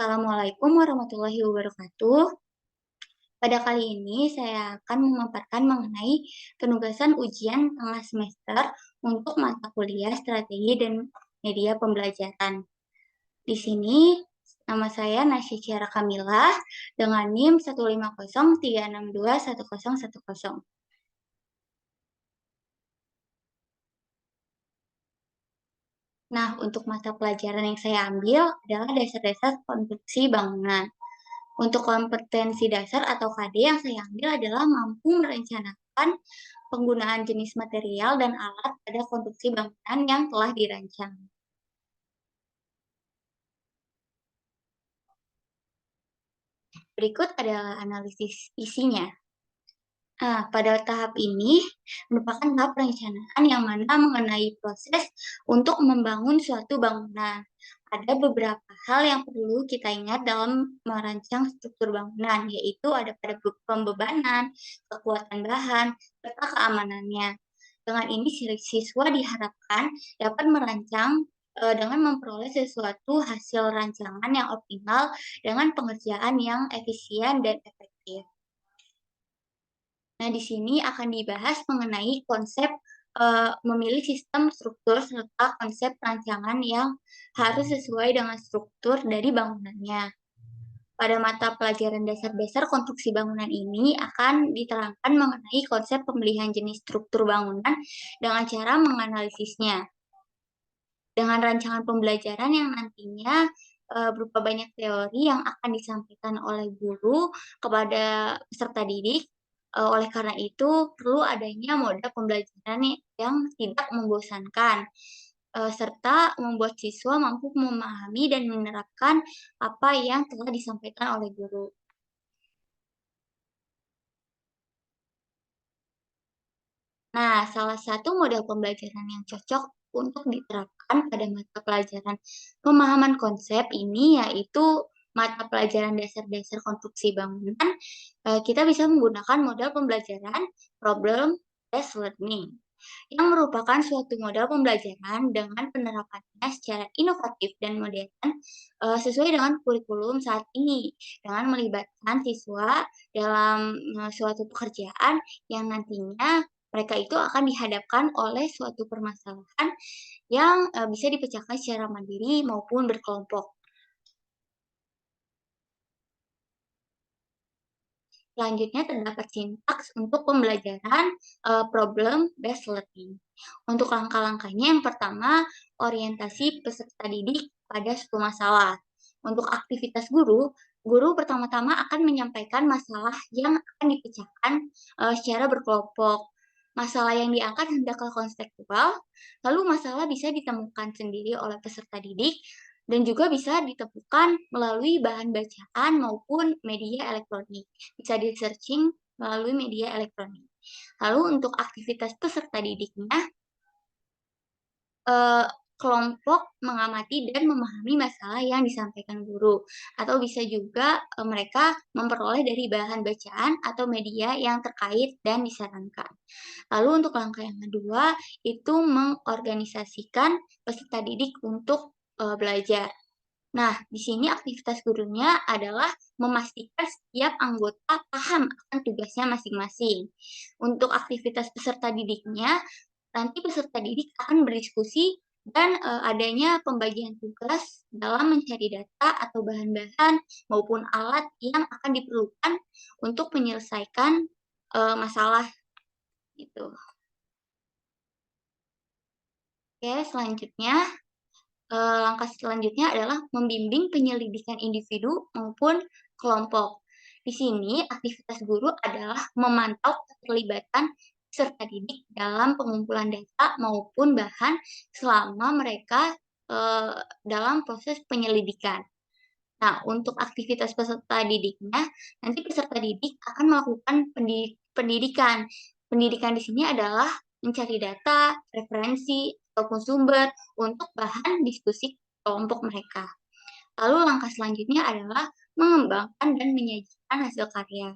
Assalamualaikum warahmatullahi wabarakatuh. Pada kali ini saya akan memaparkan mengenai penugasan ujian tengah semester untuk mata kuliah strategi dan media pembelajaran. Di sini nama saya Nasya Ciara Kamila dengan NIM 15036210010. Nah, untuk mata pelajaran yang saya ambil adalah dasar-dasar konstruksi bangunan. Untuk kompetensi dasar atau KD yang saya ambil adalah mampu merencanakan penggunaan jenis material dan alat pada konstruksi bangunan yang telah dirancang. Berikut adalah analisis isinya. Nah, pada tahap ini merupakan tahap perencanaan yang mana mengenai proses untuk membangun suatu bangunan. Ada beberapa hal yang perlu kita ingat dalam merancang struktur bangunan, yaitu ada pada pembebanan, kekuatan bahan, serta keamanannya. Dengan ini, siswa diharapkan dapat merancang dengan memperoleh sesuatu hasil rancangan yang optimal dengan pengerjaan yang efisien dan efektif. Nah, di sini akan dibahas mengenai konsep memilih sistem struktur serta konsep rancangan yang harus sesuai dengan struktur dari bangunannya. Pada mata pelajaran dasar-dasar konstruksi bangunan ini akan diterangkan mengenai konsep pemilihan jenis struktur bangunan dengan cara menganalisisnya. Dengan rancangan pembelajaran yang nantinya berupa banyak teori yang akan disampaikan oleh guru kepada peserta didik. Oleh karena itu, perlu adanya model pembelajaran yang tidak membosankan, serta membuat siswa mampu memahami dan menerapkan apa yang telah disampaikan oleh guru. Nah, salah satu model pembelajaran yang cocok untuk diterapkan pada mata pelajaran pemahaman konsep ini yaitu mata pelajaran dasar-dasar konstruksi bangunan. Kita bisa menggunakan model pembelajaran problem based learning yang merupakan suatu model pembelajaran dengan penerapannya secara inovatif dan modern sesuai dengan kurikulum saat ini dengan melibatkan siswa dalam suatu pekerjaan yang nantinya mereka itu akan dihadapkan oleh suatu permasalahan yang bisa dipecahkan secara mandiri maupun berkelompok. Selanjutnya terdapat sintaks untuk pembelajaran problem based learning. Untuk langkah-langkahnya yang pertama, orientasi peserta didik pada suatu masalah. Untuk aktivitas guru, guru pertama-tama akan menyampaikan masalah yang akan dipecahkan secara berkelompok. Masalah yang diangkat hendaklah konseptual, lalu masalah bisa ditemukan sendiri oleh peserta didik dan juga bisa ditemukan melalui bahan bacaan maupun media elektronik. Bisa di-searching melalui media elektronik. Lalu untuk aktivitas peserta didiknya, kelompok mengamati dan memahami masalah yang disampaikan guru. Atau bisa juga mereka memperoleh dari bahan bacaan atau media yang terkait dan disarankan. Lalu untuk langkah yang kedua, itu mengorganisasikan peserta didik untuk belajar. Nah, di sini aktivitas gurunya adalah memastikan setiap anggota paham akan tugasnya masing-masing. Untuk aktivitas peserta didiknya, nanti peserta didik akan berdiskusi dan adanya pembagian tugas dalam mencari data atau bahan-bahan maupun alat yang akan diperlukan untuk menyelesaikan masalah gitu. Oke, selanjutnya langkah selanjutnya adalah membimbing penyelidikan individu maupun kelompok. Di sini, aktivitas guru adalah memantau keterlibatan peserta didik dalam pengumpulan data maupun bahan selama mereka dalam proses penyelidikan. Nah, untuk aktivitas peserta didiknya, nanti peserta didik akan melakukan pendidikan. Pendidikan di sini adalah mencari data, referensi, ataupun sumber untuk bahan diskusi kelompok mereka. Lalu langkah selanjutnya adalah mengembangkan dan menyajikan hasil karya.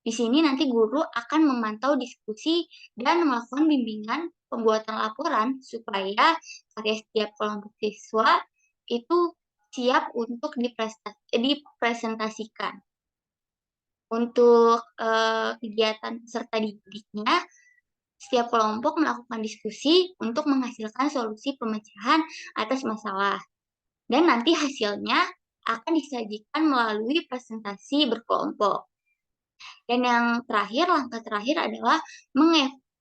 Di sini nanti guru akan memantau diskusi dan melakukan bimbingan pembuatan laporan supaya karya setiap kelompok siswa itu siap untuk dipresentasikan. Untuk kegiatan peserta didiknya, setiap kelompok melakukan diskusi untuk menghasilkan solusi pemecahan atas masalah. Dan nanti hasilnya akan disajikan melalui presentasi berkelompok. Dan yang terakhir, langkah terakhir adalah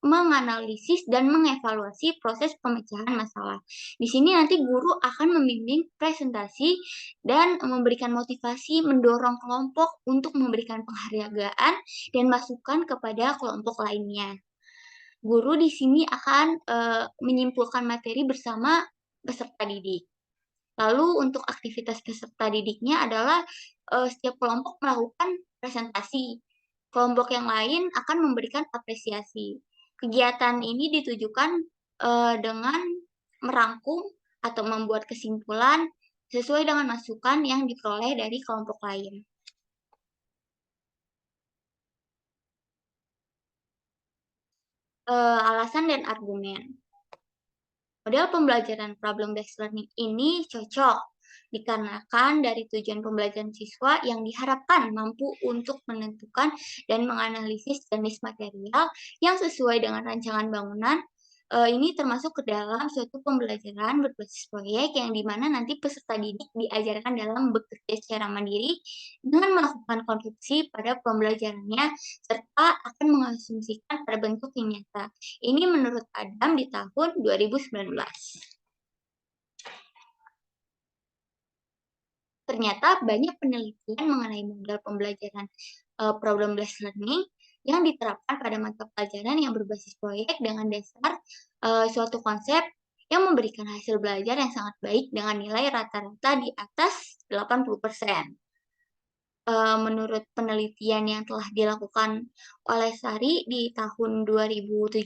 menganalisis dan mengevaluasi proses pemecahan masalah. Di sini nanti guru akan membimbing presentasi dan memberikan motivasi, mendorong kelompok untuk memberikan penghargaan dan masukan kepada kelompok lainnya. Guru di sini akan menyimpulkan materi bersama peserta didik. Lalu untuk aktivitas peserta didiknya adalah setiap kelompok melakukan presentasi. Kelompok yang lain akan memberikan apresiasi. Kegiatan ini ditujukan dengan merangkum atau membuat kesimpulan sesuai dengan masukan yang diperoleh dari kelompok lain. Alasan dan argumen. Model pembelajaran problem-based learning ini cocok dikarenakan dari tujuan pembelajaran siswa yang diharapkan mampu untuk menentukan dan menganalisis jenis material yang sesuai dengan rancangan bangunan. Ini termasuk ke dalam suatu pembelajaran berbasis proyek yang dimana nanti peserta didik diajarkan dalam bekerja secara mandiri dengan melakukan konstruksi pada pembelajarannya serta akan mengasumsikan pada bentuk yang nyata. Ini menurut Adam di tahun 2019. Ternyata banyak penelitian mengenai model pembelajaran problem-based learning yang diterapkan pada mata pelajaran yang berbasis proyek dengan dasar suatu konsep yang memberikan hasil belajar yang sangat baik dengan nilai rata-rata di atas 80%. Menurut penelitian yang telah dilakukan oleh Sari di tahun 2017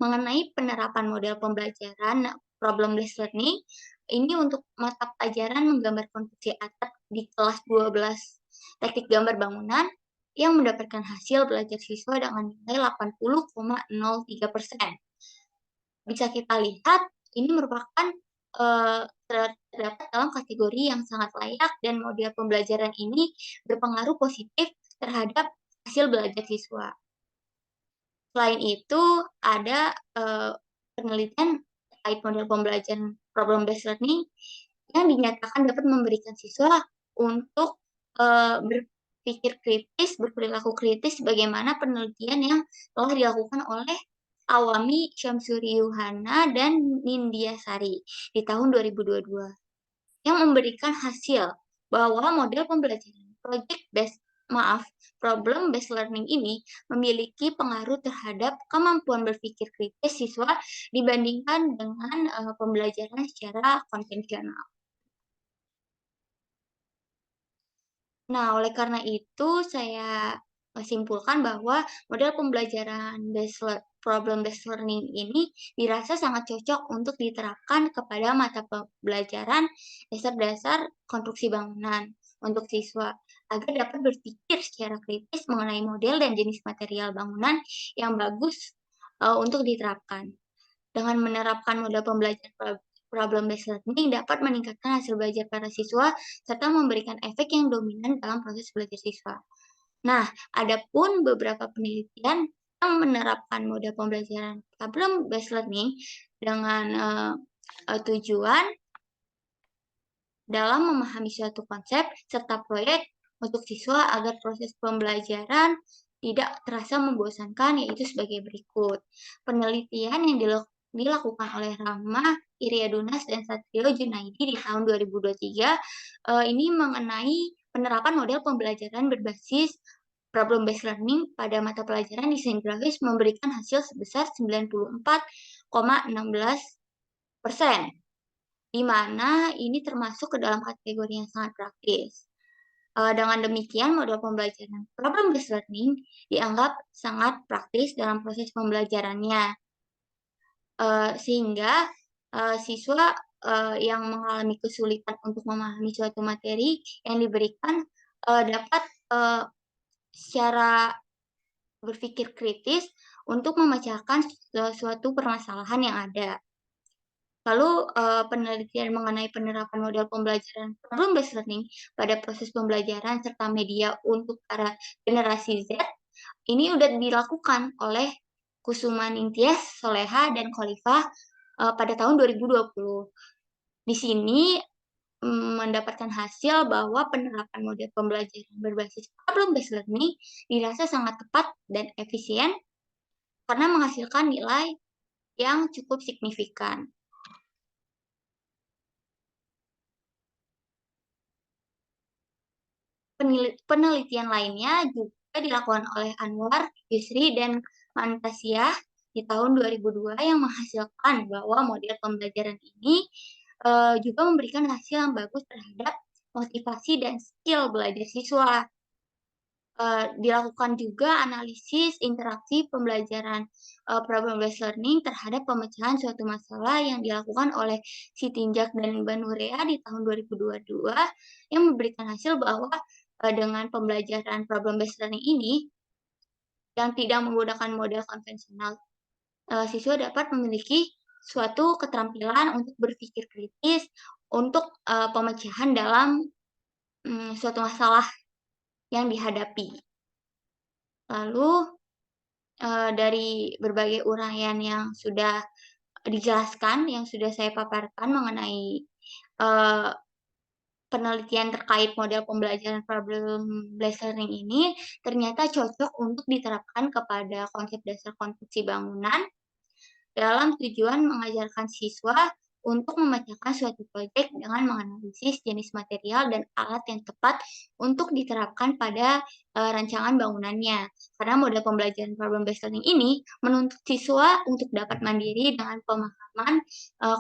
mengenai penerapan model pembelajaran problem-based learning, ini untuk mata pelajaran menggambar konstruksi atap di kelas 12 teknik gambar bangunan yang mendapatkan hasil belajar siswa dengan nilai 80,03%. Bisa kita lihat, ini merupakan terdapat dalam kategori yang sangat layak dan model pembelajaran ini berpengaruh positif terhadap hasil belajar siswa. Selain itu, ada penelitian terkait model pembelajaran problem-based learning yang dinyatakan dapat memberikan siswa untuk berpikir kritis, berperilaku kritis, bagaimana penelitian yang telah dilakukan oleh Awami, Syamsuri Yuhana, dan Nindya Sari di tahun 2022 yang memberikan hasil bahwa model pembelajaran problem-based learning ini memiliki pengaruh terhadap kemampuan berpikir kritis siswa dibandingkan dengan pembelajaran secara konvensional. Nah, oleh karena itu saya simpulkan bahwa model pembelajaran problem-based learning ini dirasa sangat cocok untuk diterapkan kepada mata pelajaran dasar-dasar konstruksi bangunan untuk siswa agar dapat berpikir secara kritis mengenai model dan jenis material bangunan yang bagus untuk diterapkan. Dengan menerapkan model pembelajaran problem-based learning dapat meningkatkan hasil belajar para siswa serta memberikan efek yang dominan dalam proses belajar siswa. Nah, adapun beberapa penelitian yang menerapkan model pembelajaran problem-based learning dengan tujuan dalam memahami suatu konsep serta proyek untuk siswa agar proses pembelajaran tidak terasa membosankan, yaitu sebagai berikut. Penelitian yang dilakukan oleh Rama, Iriadunas, dan Satrio Junaidi di tahun 2023 ini mengenai penerapan model pembelajaran berbasis problem-based learning pada mata pelajaran desain grafis memberikan hasil sebesar 94,16%, di mana ini termasuk ke dalam kategori yang sangat praktis. Dengan demikian, model pembelajaran problem-based learning dianggap sangat praktis dalam proses pembelajarannya, sehingga siswa yang mengalami kesulitan untuk memahami suatu materi yang diberikan dapat secara berpikir kritis untuk memecahkan suatu permasalahan yang ada. Lalu, penelitian mengenai penerapan model pembelajaran problem based learning pada proses pembelajaran serta media untuk para generasi Z, ini udah dilakukan oleh Kusuma Ningtyas, Soleha, dan Khalifah, pada tahun 2020. Di sini, mendapatkan hasil bahwa penerapan model pembelajaran berbasis problem based learning dirasa sangat tepat dan efisien karena menghasilkan nilai yang cukup signifikan. Penelitian lainnya juga dilakukan oleh Anwar, Yusri, dan Mantasya di tahun 2002 yang menghasilkan bahwa model pembelajaran ini juga memberikan hasil yang bagus terhadap motivasi dan skill belajar siswa. Dilakukan juga analisis interaksi pembelajaran problem based learning terhadap pemecahan suatu masalah yang dilakukan oleh Sitinjak dan Banurea di tahun 2022 yang memberikan hasil bahwa dengan pembelajaran problem based learning ini yang tidak menggunakan model konvensional, siswa dapat memiliki suatu keterampilan untuk berpikir kritis untuk pemecahan dalam suatu masalah yang dihadapi. Lalu dari berbagai uraian yang sudah dijelaskan, yang sudah saya paparkan mengenai uh, penelitian terkait model pembelajaran problem based learning ini, ternyata cocok untuk diterapkan kepada konsep dasar konstruksi bangunan dalam tujuan mengajarkan siswa untuk memecahkan suatu proyek dengan menganalisis jenis material dan alat yang tepat untuk diterapkan pada rancangan bangunannya. Karena model pembelajaran problem based learning ini menuntut siswa untuk dapat mandiri dengan pemahaman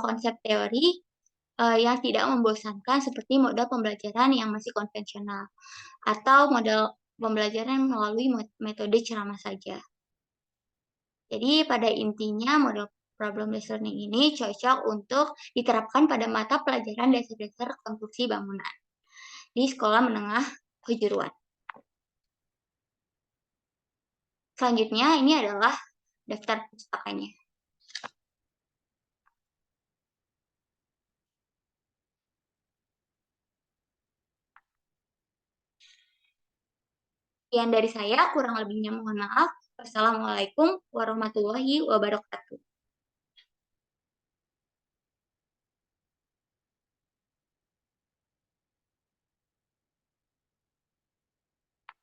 konsep teori yang tidak membosankan seperti model pembelajaran yang masih konvensional atau model pembelajaran melalui metode ceramah saja. Jadi pada intinya model problem based learning ini cocok untuk diterapkan pada mata pelajaran dasar-dasar konstruksi bangunan di sekolah menengah kejuruan. Selanjutnya ini adalah daftar pustakanya. Sekian dari saya, kurang lebihnya mohon maaf. Wassalamualaikum warahmatullahi wabarakatuh.